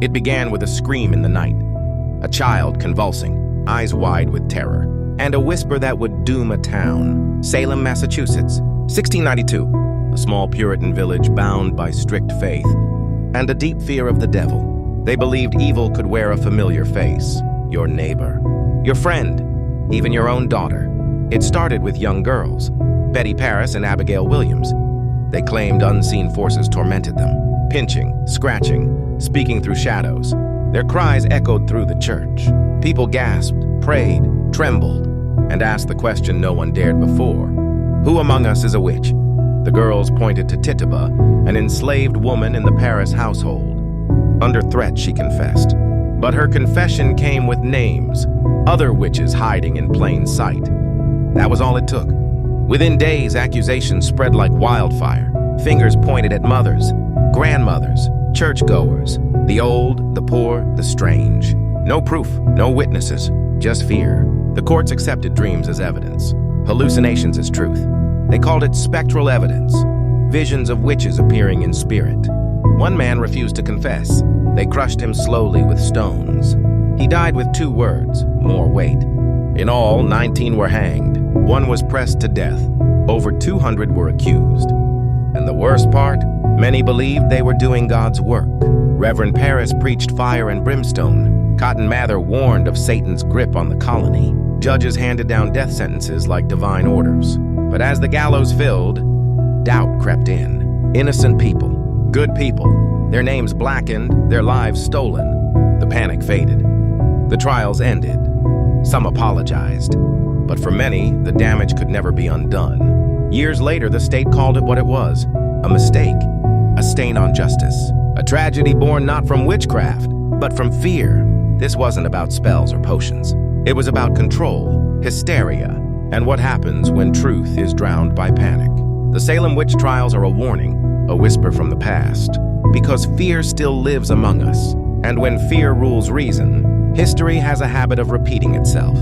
It began with a scream in the night, a child convulsing, eyes wide with terror, and a whisper that would doom a town. Salem, Massachusetts, 1692, a small Puritan village bound by strict faith and a deep fear of the devil. They believed evil could wear a familiar face, your neighbor, your friend, even your own daughter. It started with young girls, Betty Paris and Abigail Williams. They claimed unseen forces tormented them, pinching, scratching, speaking through shadows. Their cries echoed through the church. People gasped, prayed, trembled, and asked the question no one dared before. Who among us is a witch? The girls pointed to Tituba, an enslaved woman in the Paris household. Under threat, she confessed. But her confession came with names, other witches hiding in plain sight. That was all it took. Within days, accusations spread like wildfire. Fingers pointed at mothers, grandmothers, churchgoers, the old, the poor, the strange. No proof, no witnesses, just fear. The courts accepted dreams as evidence, hallucinations as truth. They called it spectral evidence, visions of witches appearing in spirit. One man refused to confess. They crushed him slowly with stones. He died with 2 words, more weight. In all, 19 were hanged. 1 was pressed to death. Over 200 were accused. And the worst part? Many believed they were doing God's work. Reverend Paris preached fire and brimstone. Cotton Mather warned of Satan's grip on the colony. Judges handed down death sentences like divine orders. But as the gallows filled, doubt crept in. Innocent people, good people, their names blackened, their lives stolen. The panic faded. The trials ended. Some apologized. But for many, the damage could never be undone. Years later, the state called it what it was, a mistake, a stain on justice, a tragedy born not from witchcraft, but from fear. This wasn't about spells or potions. It was about control, hysteria, and what happens when truth is drowned by panic. The Salem Witch Trials are a warning, a whisper from the past, because fear still lives among us. And when fear rules reason, history has a habit of repeating itself.